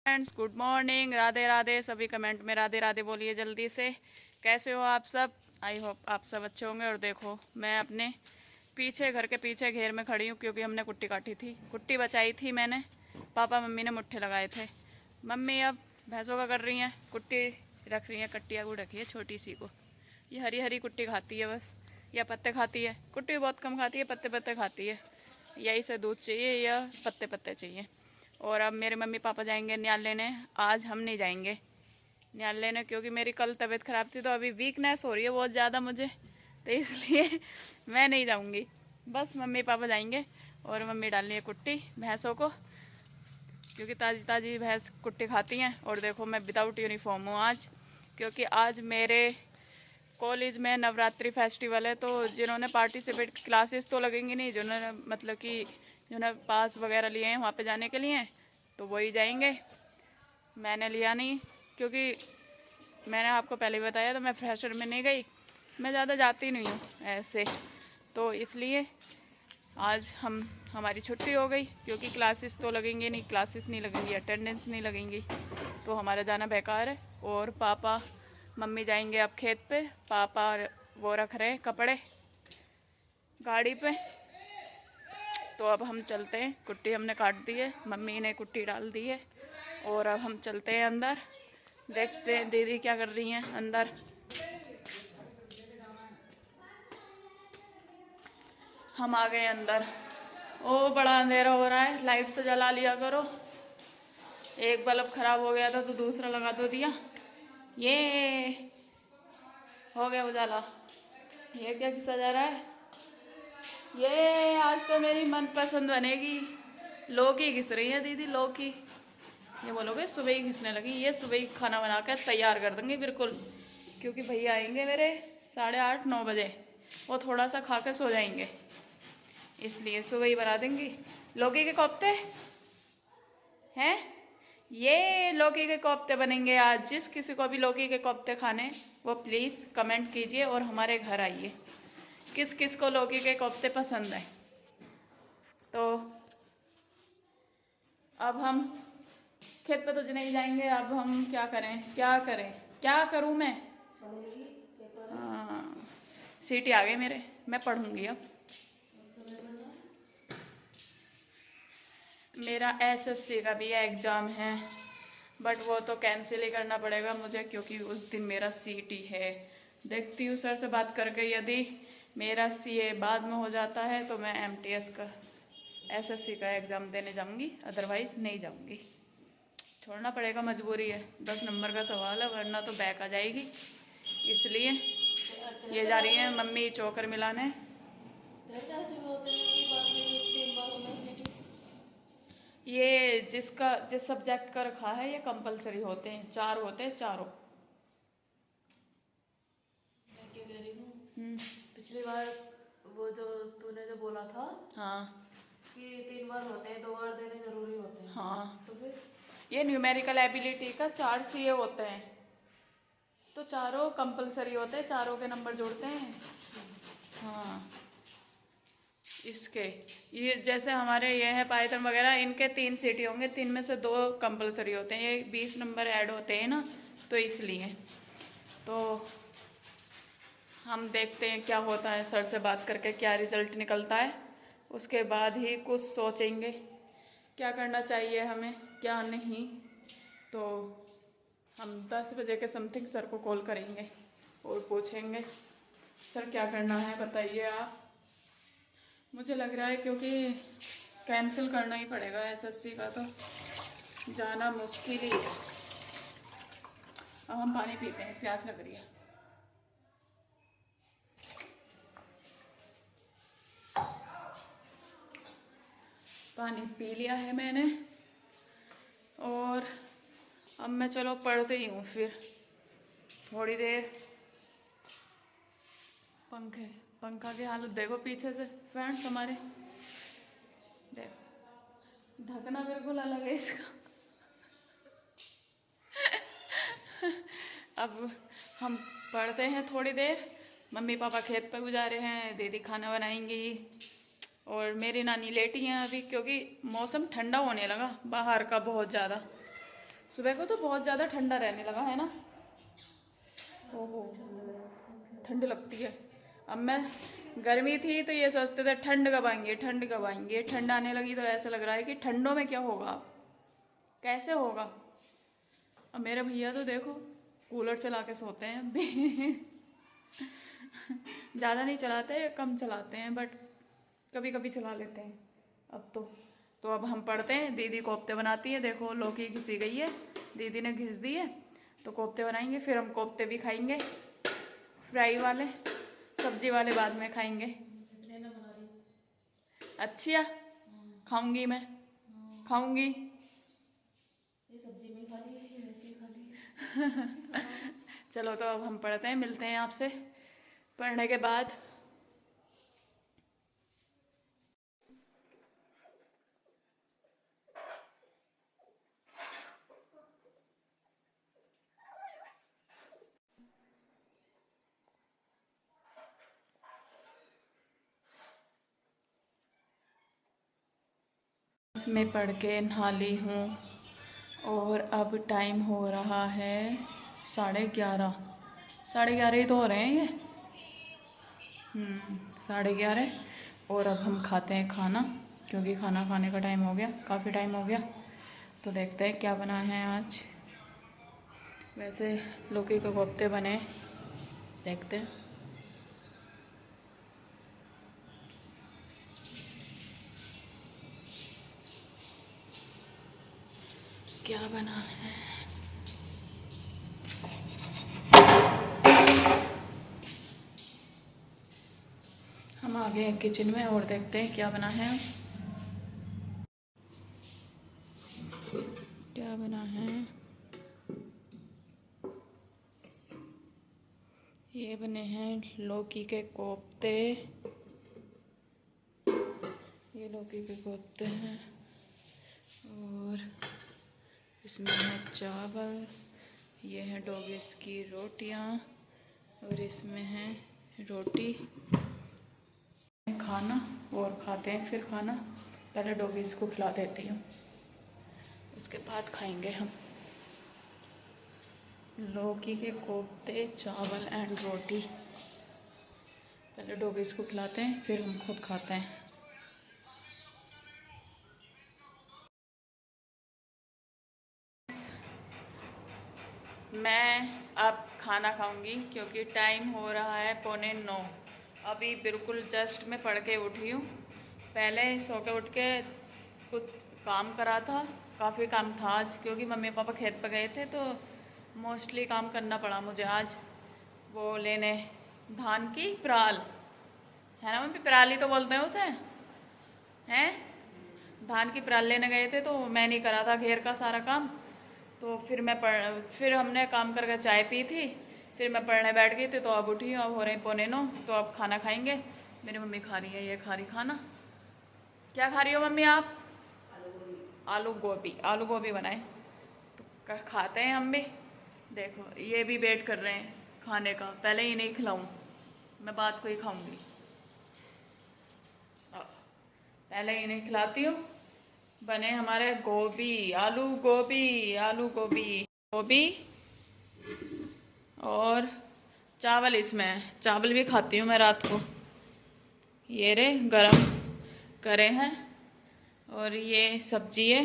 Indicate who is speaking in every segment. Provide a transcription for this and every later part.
Speaker 1: Friends, good morning, Radhe Radhe. सभी comment में राधे राधे बोलिए जल्दी से। कैसे हो आप सब? आई होप आप सब अच्छे होंगे। और देखो, मैं अपने पीछे, घर के पीछे घेर में खड़ी हूँ क्योंकि हमने कुट्टी काटी थी, कुट्टी बचाई थी मैंने। पापा मम्मी ने मुट्ठे लगाए थे। मम्मी अब भैंसों का कर रही हैं, कुट्टी रख रही हैं, कट्टिया को रखी है छोटी सी को। ये हरी हरी कुट्टी खाती है बस, या पत्ते खाती है। कुट्टी बहुत कम खाती है, पत्ते पत्ते खाती है। यही से दूध चाहिए या पत्ते पत्ते चाहिए। और अब मेरे मम्मी पापा जाएंगे न्याल लेने। आज हम नहीं जाएंगे न्याल लेने क्योंकि मेरी कल तबीयत ख़राब थी, तो अभी वीकनेस हो रही है बहुत ज़्यादा मुझे, तो इसलिए मैं नहीं जाऊंगी। बस मम्मी पापा जाएंगे और मम्मी डालनी है कुट्टी भैंसों को, क्योंकि ताज़ी ताज़ी भैंस कुट्टी खाती हैं। और देखो, मैं विदाउट यूनिफॉर्म हूँ आज, क्योंकि आज मेरे कॉलेज में नवरात्रि फेस्टिवल है। तो जिन्होंने पार्टिसिपेट, क्लासेस तो लगेंगी नहीं, जिन्होंने मतलब कि जिन्होंने पास वगैरह लिए हैं वहाँ पे जाने के लिए, तो वही जाएंगे। मैंने लिया नहीं, क्योंकि मैंने आपको पहले ही बताया था मैं फ्रेशर में नहीं गई, मैं ज़्यादा जाती नहीं हूँ ऐसे। तो इसलिए आज हमारी छुट्टी हो गई, क्योंकि क्लासेस तो लगेंगे नहीं, क्लासेस नहीं लगेंगी, अटेंडेंस नहीं लगेंगी, तो हमारा जाना बेकार है। और पापा मम्मी जाएंगे अब खेत पे। पापा वो रख रहे हैं कपड़े गाड़ी पे, तो अब हम चलते हैं। कुट्टी हमने काट दी है, मम्मी ने कुट्टी डाल दी है, और अब हम चलते हैं अंदर। देखते हैं दीदी क्या कर रही हैं अंदर। हम आ गए अंदर। ओ, बड़ा अंधेरा हो रहा है, लाइट तो जला लिया करो। एक बल्ब खराब हो गया था तो दूसरा लगा दो दिया। ये हो गया उजाला। ये क्या किस्सा जा रहा है? ये आज तो मेरी मनपसंद बनेगी, लौकी घिस रही है दीदी, लौकी। ये बोलोगे सुबह ही घिसने लगी? ये सुबह ही खाना बना कर तैयार कर दूंगी बिल्कुल, क्योंकि भैया आएंगे मेरे 8:30-9 बजे। वो थोड़ा सा खा के सो जाएंगे, इसलिए सुबह ही बना देंगी। लौकी के कोफ्ते हैं, ये लौकी के कोफ्ते बनेंगे आज। जिस किसी को भी लौकी के कोफ्ते खाने, वो प्लीज़ कमेंट कीजिए और हमारे घर आइए। किस किस को लौकी के कोफ्ते पसंद है। तो अब हम खेत पे तो नहीं जाएंगे। अब हम क्या करें, क्या करें, क्या करूं मैं? हाँ, सीटी आ गए मेरे, मैं पढ़ूंगी अब। मेरा एसएससी का भी एग्ज़ाम है, बट वो तो कैंसिल ही करना पड़ेगा मुझे, क्योंकि उस दिन मेरा सीटी है। देखती हूँ सर से बात करके, यदि मेरा सीए बाद में हो जाता है तो मैं एमटीएस का, एसएससी का एग्ज़ाम देने जाऊँगी, अदरवाइज़ नहीं जाऊँगी। छोड़ना पड़ेगा, मजबूरी है। 10 नंबर का सवाल है, वरना तो बैक आ जाएगी। इसलिए ये जा रही है मम्मी चोकर मिलाने। ये जिस सब्जेक्ट का रखा है ये कंपलसरी होते हैं, 4 होते हैं, चारों।
Speaker 2: मैं क्या कह रही हूँ, पिछली बार वो जो तूने जो बोला था,
Speaker 1: हाँ,
Speaker 2: कि 3 बार होते हैं, 2 बार देने जरूरी होते हैं।
Speaker 1: हाँ,
Speaker 2: तो फिर
Speaker 1: ये न्यूमेरिकल एबिलिटी का 4 सीए होते हैं, तो चारों कंपलसरी होते हैं, चारों के नंबर जोड़ते हैं। हाँ, इसके ये जैसे हमारे ये है पाइथन वगैरह, इनके 3 सीटी होंगे, 3 में से 2 कंपलसरी होते हैं। ये 20 नंबर ऐड होते हैं ना, तो इसलिए। तो हम देखते हैं क्या होता है, सर से बात करके क्या रिजल्ट निकलता है, उसके बाद ही कुछ सोचेंगे क्या करना चाहिए हमें, क्या नहीं। तो हम 10 बजे के समथिंग सर को कॉल करेंगे और पूछेंगे, सर क्या करना है बताइए आप। मुझे लग रहा है क्योंकि कैंसिल करना ही पड़ेगा एसएससी का, तो जाना मुश्किल ही है। अब हम पानी पीते हैं, प्यास लग रही है। पानी पी लिया है मैंने, और अब मैं चलो पढ़ते ही हूँ फिर थोड़ी देर। पंखा की हालत देखो पीछे से फ्रेंड्स हमारे, देखो ढकना बिल्कुल अलग है इसका। अब हम पढ़ते हैं थोड़ी देर। मम्मी पापा खेत पर गुजारे हैं, दीदी खाना बनाएंगी, और मेरी नानी लेटी हैं अभी, क्योंकि मौसम ठंडा होने लगा बाहर का बहुत ज़्यादा। सुबह को तो बहुत ज़्यादा ठंडा रहने लगा है ना। ओहो, ठंड लगती है। अब मैं गर्मी थी तो ये सोचते थे ठंड कब आएंगे, ठंड कब आएंगे। ठंड आने लगी तो ऐसा लग रहा है कि ठंडों में क्या होगा, कैसे होगा। अब मेरे भैया तो देखो कूलर चला के सोते हैं अभी। ज़्यादा नहीं चलाते, कम चलाते हैं, बट कभी कभी चला लेते हैं। अब तो अब हम पढ़ते हैं। दीदी कोफ्ते बनाती है, देखो लौकी घिसी गई है, दीदी ने घिस दी है। तो कोफ्ते बनाएंगे, फिर हम कोफ्ते भी खाएंगे, फ्राई वाले, सब्जी वाले बाद में खाएंगे।
Speaker 2: ना बना रही।
Speaker 1: अच्छा, खाऊंगी मैं, खाऊंगी।
Speaker 2: ये सब्जी में खा ली, ये वैसे ही खा ली।
Speaker 1: चलो तो अब हम पढ़ते हैं, मिलते हैं आपसे पढ़ने के बाद। मैं पढ़ के नहा ली हूँ और अब टाइम हो रहा है 11:30। 11:30 ही तो हो रहे हैं ये। 11:30। और अब हम खाते हैं खाना, क्योंकि खाना खाने का टाइम हो गया, काफ़ी टाइम हो गया। तो देखते हैं क्या बना है आज। वैसे लौकी के कोफ्ते बने, देखते हैं। क्या बना है। हम आ गए हैं किचन में और देखते हैं क्या बना है। क्या बना है, ये बने हैं लौकी के कोफ्ते। ये लौकी के कोफ्ते हैं और इसमें है चावल, ये है डोगीज की रोटियां और इसमें है रोटी। खाना और खाते हैं फिर खाना। पहले डोगीज को खिला देती हूँ, उसके बाद खाएंगे हम। लौकी के कोफ्ते, चावल एंड रोटी। पहले डोगीज को खिलाते हैं, फिर हम खुद खाते हैं। मैं अब खाना खाऊंगी क्योंकि टाइम हो रहा है 8:45। अभी बिल्कुल जस्ट मैं पढ़ के उठी हूँ। पहले सो के उठ के कुछ काम करा था, काफ़ी काम था आज, क्योंकि मम्मी पापा खेत पर गए थे तो मोस्टली काम करना पड़ा मुझे आज। वो लेने धान की पराल है ना मम्मी, पराल ही तो बोलते हैं उसे, हैं? धान की पराल लेने गए थे तो मैं नहीं करा था घेर का सारा काम। तो फिर हमने काम करके चाय पी थी, फिर मैं पढ़ने बैठ गई थी। तो अब उठी हूँ, अब हो रहे हैं 8:45। तो अब खाना खाएंगे। मेरी मम्मी खा रही है, ये खा रही खाना। क्या खा रही हो मम्मी आप? आलू गोभी। आलू गोभी बनाए तो खाते हैं हम भी। देखो ये भी वेट कर रहे हैं खाने का, पहले ही नहीं खिलाऊं, मैं बात को ही खाऊंगी। पहले ही नहीं खिलाती हूँ। बने हमारे गोभी, आलू गोभी, आलू गोभी, गोभी और चावल। इसमें चावल भी खाती हूँ मैं रात को। ये रे गरम करे हैं। और ये सब्जी है,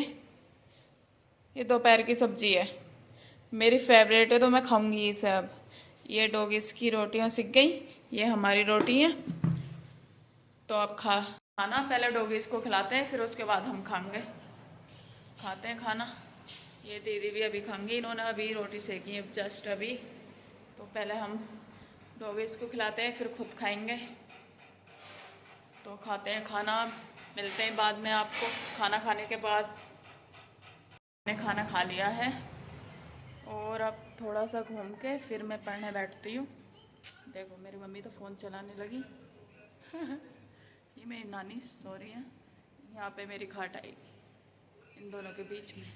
Speaker 1: ये दोपहर की सब्जी है, मेरी फेवरेट है तो मैं खाऊंगी इसे अब। ये डोगीज की रोटियां सिक गई, ये हमारी रोटी है। तो अब खाना पहले डोगीज को खिलाते हैं, फिर उसके बाद हम खाएंगे। खाते हैं खाना। ये दीदी भी अभी खाएंगी, इन्होंने अभी रोटी सेकी है जस्ट अभी। तो पहले हम डोगीज को खिलाते हैं, फिर खुद खाएंगे। तो खाते हैं खाना, मिलते हैं बाद में आपको खाना खाने के बाद। मैंने खाना खा लिया है और अब थोड़ा सा घूम के फिर मैं पढ़ने बैठती हूँ। देखो मेरी मम्मी तो फ़ोन चलाने लगी। ये मेरी नानी सो रही है, यहाँ पे मेरी खाट आएगी इन दोनों के बीच में।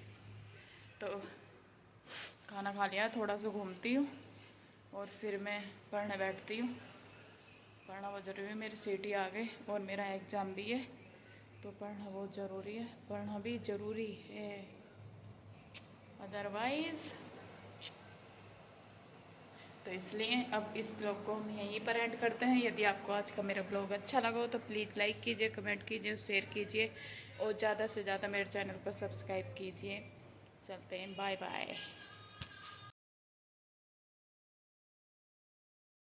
Speaker 1: तो खाना खा लिया, थोड़ा सा घूमती हूँ और फिर मैं पढ़ने बैठती हूँ। पढ़ना बहुत ज़रूरी है, मेरी सीटी आ गई और मेरा एग्ज़ाम भी है, तो पढ़ना बहुत ज़रूरी है, पढ़ना भी ज़रूरी है। अदरवाइज तो इसलिए अब इस ब्लॉग को हम यहीं पर एंड करते हैं। यदि आपको आज का मेरा ब्लॉग अच्छा लगा हो तो प्लीज़ लाइक कीजिए, कमेंट कीजिए, शेयर कीजिए और ज़्यादा से ज़्यादा मेरे चैनल को सब्सक्राइब कीजिए। चलते हैं, बाय बाय।